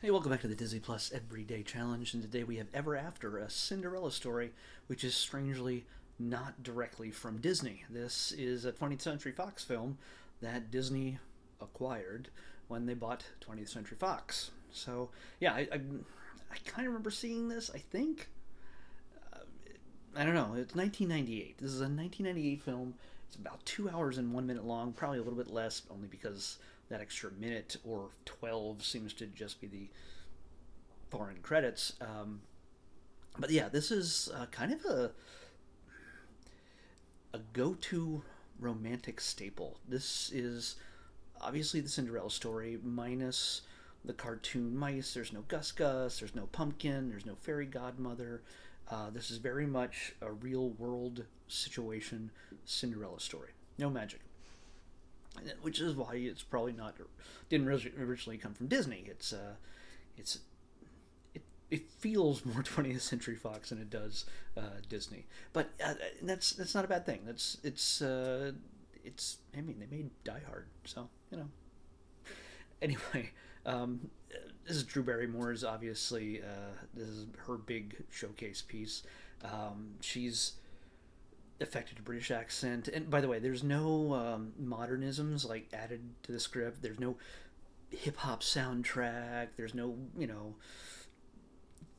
Hey, welcome back to the Disney Plus Everyday Challenge, and today we have Ever After, a Cinderella story, which is strangely not directly from Disney. This is a 20th Century Fox film that Disney acquired when they bought 20th Century Fox. So, yeah, I kind of remember seeing this, I think. I don't know, it's 1998. This is a 1998 film. It's about 2 hours and 1 minute long, probably a little bit less, only because that extra minute or 12 seems to just be the foreign credits. But yeah, this is kind of a go-to romantic staple. This is obviously the Cinderella story minus the cartoon mice. There's no Gus Gus, there's no pumpkin, there's no fairy godmother. This is very much a real world situation Cinderella story. No magic. Which is why it's probably not didn't originally come from Disney. It's it feels more 20th Century Fox than it does Disney, but that's not a bad thing. It's I mean they made Die Hard, so you know. Anyway, this is Drew Barrymore's obviously this is her big showcase piece. She's affected a British accent, and by the way, there's no modernisms like added to the script. There's no hip hop soundtrack. There's no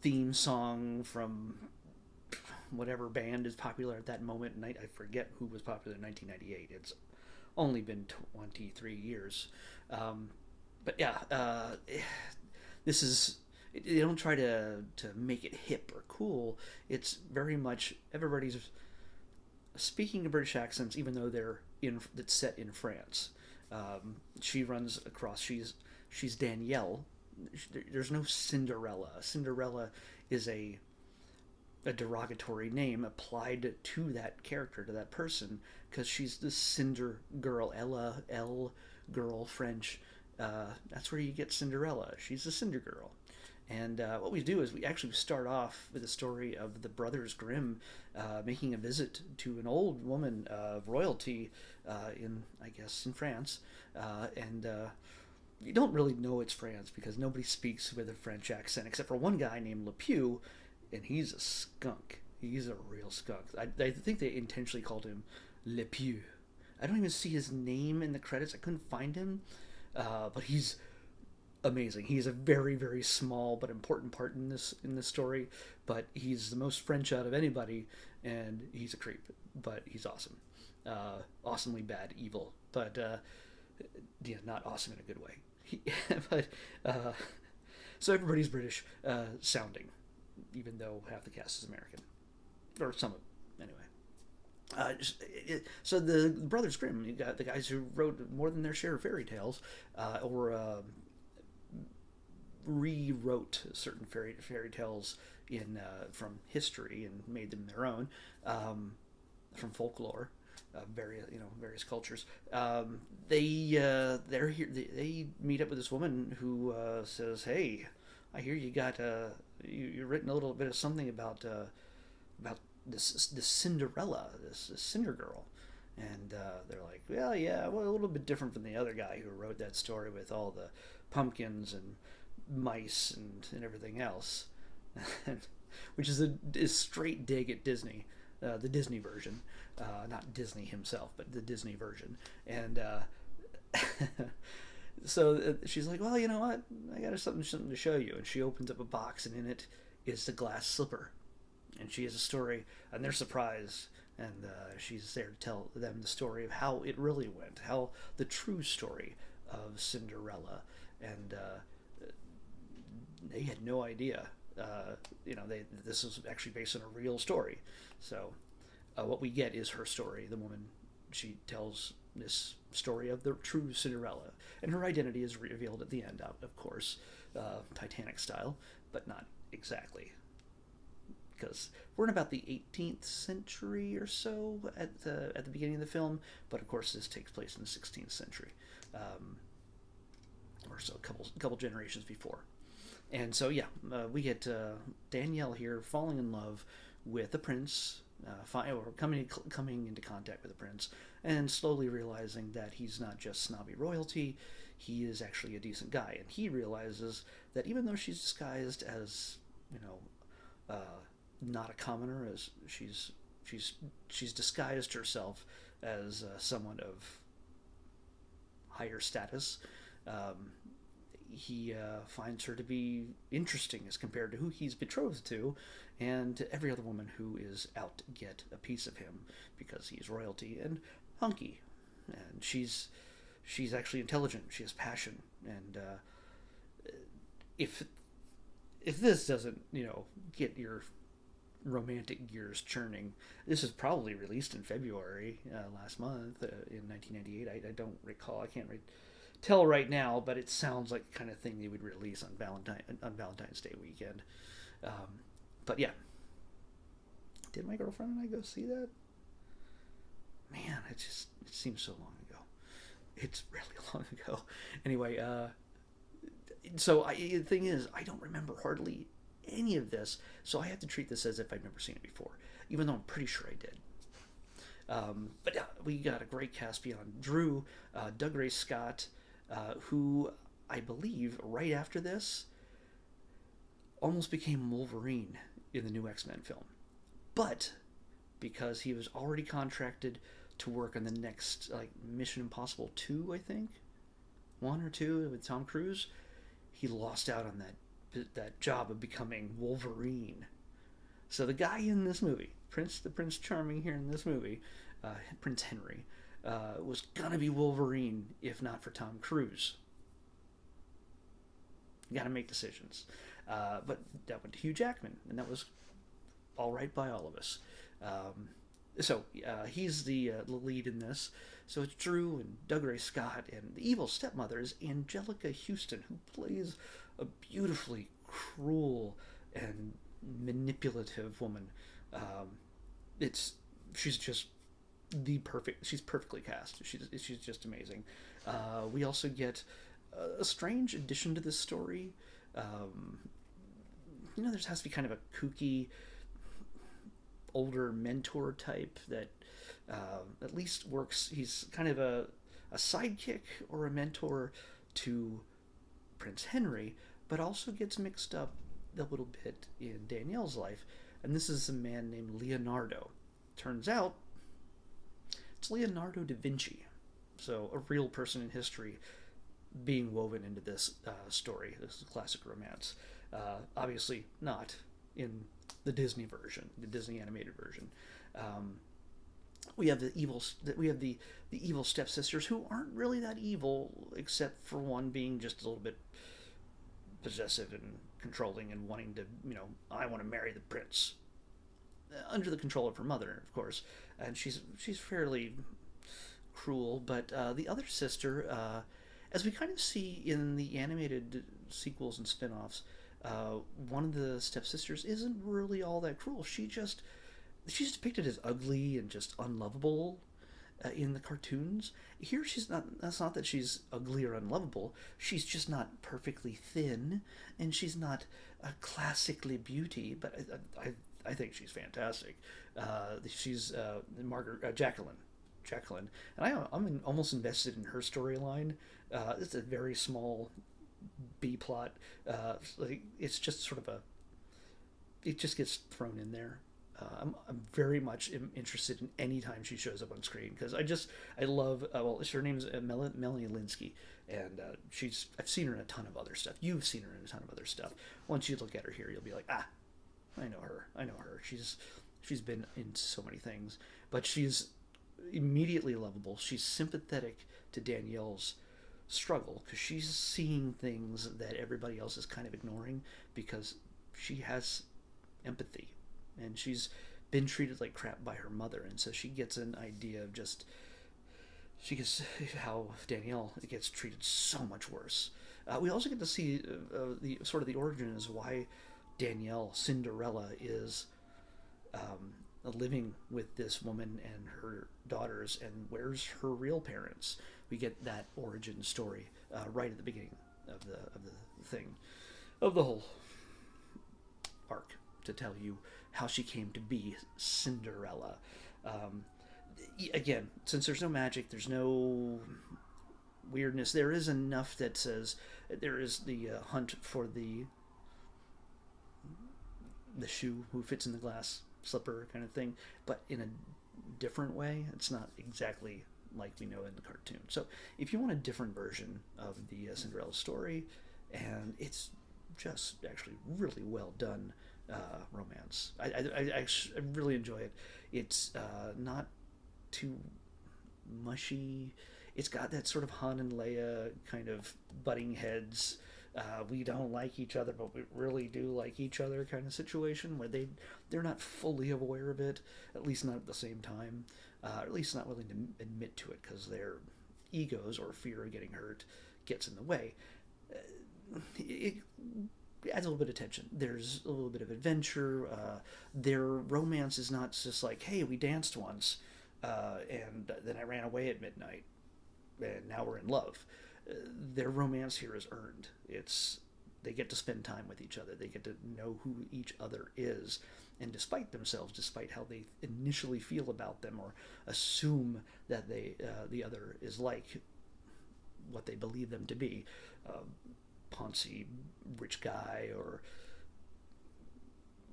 theme song from whatever band is popular at that moment. And I forget who was popular in 1998. It's only been 23 years. But yeah, this is. They don't try to make it hip or cool. It's very much everybody's speaking in British accents, even though it's set in France. She runs across. She's Danielle. There's no Cinderella. Cinderella is a derogatory name applied to that character, to that person, because she's the Cinder girl. Ella, L girl, French. That's where you get Cinderella. She's the Cinder girl. And what we do is we actually start off with a story of the Brothers Grimm making a visit to an old woman of royalty I guess, in France. And you don't really know it's France because nobody speaks with a French accent except for one guy named Le Pew, and he's a skunk. He's a real skunk. I think they intentionally called him Le Pew. I don't even see his name in the credits. I couldn't find him, but he's amazing. He's a very very small but important part in this story, but he's the most French out of anybody, and he's a creep, but he's awesome. Awesomely bad, evil, but yeah, not awesome in a good way. But so everybody's British sounding, even though half the cast is American, or some of them, anyway. So the Brothers Grimm, you got the guys who wrote more than their share of fairy tales, or rewrote certain fairy tales in from history and made them their own, from folklore, various cultures. They're here. They meet up with this woman who says, "Hey, I hear you got you've written a little bit of something about this Cinderella, this Cinder girl." And they're like, "Well, yeah, well, a little bit different from the other guy who wrote that story with all the pumpkins and mice and everything else," which is a straight dig at Disney, the Disney version, not Disney himself, but the Disney version. And so she's like, "Well, you know what? I got something to show you." And she opens up a box, and in it is the glass slipper, and she has a story, and they're surprised. And she's there to tell them the story of how it really went, how the true story of Cinderella. And they had no idea. This was actually based on a real story. So what we get is her story. The woman, she tells this story of the true Cinderella, and her identity is revealed at the end, of course, Titanic style, but not exactly, because we're in about the 18th century or so at the beginning of the film, but of course this takes place in the 16th century, or so, a couple generations before. And so yeah, we get Danielle here falling in love with the prince, or coming into contact with the prince, and slowly realizing that he's not just snobby royalty, he is actually a decent guy, and he realizes that even though she's disguised as, you know, not a commoner, as she's she's disguised herself as someone of higher status. Um, he finds her to be interesting as compared to who he's betrothed to, and to every other woman who is out to get a piece of him because he's royalty and hunky, and she's actually intelligent. She has passion, and if if this doesn't, you know, get your romantic gears churning, this is probably released in February last month in 1998. I don't recall. I can't tell right now, but it sounds like the kind of thing they would release on Valentine's Day weekend. But yeah, did my girlfriend and I go see that? Man, it seems so long ago. It's really long ago. Anyway, the thing is, I don't remember hardly any of this, so I have to treat this as if I've never seen it before, even though I'm pretty sure I did. But we got a great cast beyond Drew, Doug Scott, who I believe right after this almost became Wolverine in the new X-Men film. But because he was already contracted to work on the next, like, Mission Impossible 2, I think, 1 or 2 with Tom Cruise, he lost out on that job of becoming Wolverine. So the guy in this movie, the Prince Charming here in this movie, Prince Henry, was gonna be Wolverine if not for Tom Cruise. You gotta make decisions. But that went to Hugh Jackman, and that was all right by all of us. So he's the lead in this. So it's Drew and Doug Scott, and the evil stepmother is Angelica Houston, who plays a beautifully cruel and manipulative woman. She's just she's perfectly cast. She's just amazing. We also get a strange addition to this story. There has to be kind of a kooky older mentor type that at least works. He's kind of a sidekick or a mentor to Prince Henry, but also gets mixed up a little bit in Danielle's life. And this is a man named Leonardo. Turns out it's Leonardo da Vinci, so a real person in history being woven into this story, this classic romance. Obviously not in the Disney version, the Disney animated version. We have the evil stepsisters, who aren't really that evil, except for one being just a little bit possessive and controlling and wanting to, I want to marry the prince, under the control of her mother, of course. And she's fairly cruel. But the other sister, as we kind of see in the animated sequels and spin-offs, one of the stepsisters isn't really all that cruel. She's depicted as ugly and just unlovable in the cartoons. Here, she's not. That's not that she's ugly or unlovable. She's just not perfectly thin, and she's not classically beauty. But I think she's fantastic. She's Jacqueline, and I'm almost invested in her storyline. It's a very small B plot. It's just sort of it just gets thrown in there. I'm very much interested in any time she shows up on screen, because I love. Her name's Melanie Linsky, and I've seen her in a ton of other stuff. You've seen her in a ton of other stuff. Once you look at her here, you'll be like, I know her. She's been in so many things, but she's immediately lovable. She's sympathetic to Danielle's struggle, because she's seeing things that everybody else is kind of ignoring, because she has empathy, and she's been treated like crap by her mother, and so she gets an idea of she gets how Danielle gets treated so much worse. We also get to see the origin is why Danielle, Cinderella, is living with this woman and her daughters, and where's her real parents. We get that origin story right at the beginning of the whole arc, to tell you how she came to be Cinderella. Again, since there's no magic, there's no weirdness. There is enough that says there is the hunt for the shoe who fits in the glass slipper kind of thing, but in a different way. It's not exactly like we know in the cartoon. So if you want a different version of the Cinderella story, and it's just actually really well done romance. I really enjoy it. It's not too mushy. It's got that sort of Han and Leia kind of butting heads. We don't like each other, but we really do like each other kind of situation where they're not fully aware of it, at least not at the same time, or at least not willing to admit to it because their egos or fear of getting hurt gets in the way. It adds a little bit of tension. There's a little bit of adventure. Their romance is not just like, hey, we danced once, and then I ran away at midnight, and now we're in love. Their romance here is earned. They get to spend time with each other. They get to know who each other is, and despite themselves, despite how they initially feel about them or assume that the other is like what they believe them to be, Ponzi rich guy, or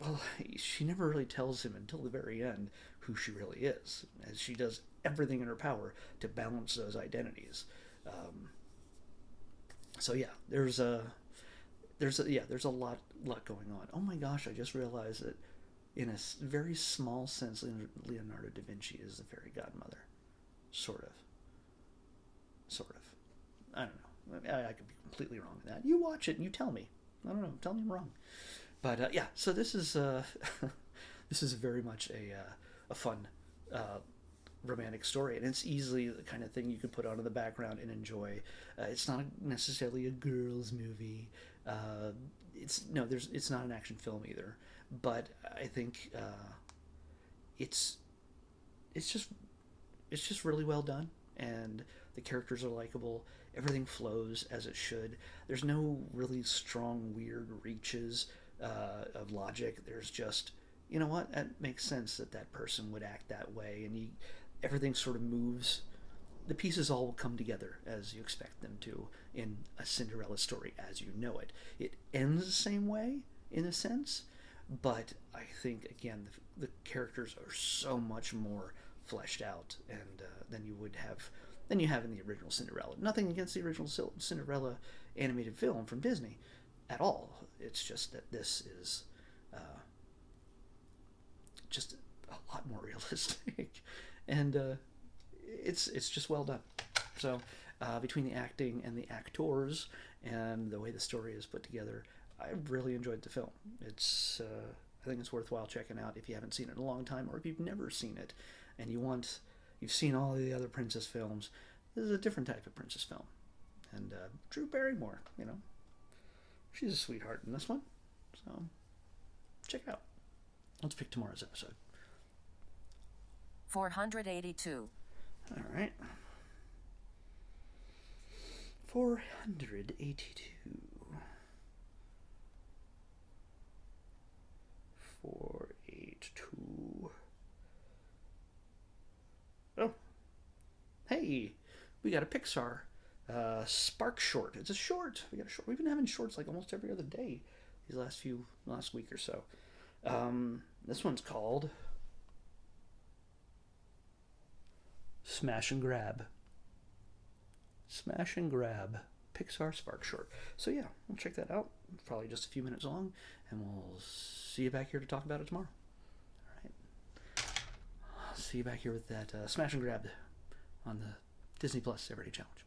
well, she never really tells him until the very end who she really is, as she does everything in her power to balance those identities. So yeah, there's a lot going on. Oh my gosh, I just realized that in a very small sense, Leonardo da Vinci is the fairy godmother, sort of. I don't know. I could be completely wrong with that. You watch it and you tell me. I don't know. Tell me I'm wrong. But yeah, so this is this is very much a fun romantic story, and it's easily the kind of thing you can put on in the background and enjoy. It's not necessarily a girls' movie. It's not an action film either. But I think it's just really well done, and the characters are likable. Everything flows as it should. There's no really strong, weird reaches of logic. There's just, you know what, that makes sense that person would act that way, and everything sort of moves. The pieces all come together as you expect them to in a Cinderella story as you know it. It ends the same way, in a sense, but I think, again, the characters are so much more fleshed out and than you have in the original Cinderella. Nothing against the original Cinderella animated film from Disney at all. It's just that this is just a lot more realistic, and it's just well done. So between the acting and the actors and the way the story is put together, I really enjoyed the film. I think it's worthwhile checking out if you haven't seen it in a long time, or if you've never seen it and you've seen all the other princess films. This is a different type of princess film, and Drew Barrymore, she's a sweetheart in this one. So check it out. Let's pick tomorrow's episode. 482. All right. 482. 482. Oh. Hey, we got a Pixar Spark short. It's a short. We got a short. We've been having shorts like almost every other day these last week or so. This one's called Smash and Grab. Smash and Grab Pixar Spark short. So yeah, we'll check that out. It's probably just a few minutes long, and we'll see you back here to talk about it tomorrow. All right. See you back here with that Smash and Grab on the Disney Plus Everyday Challenge.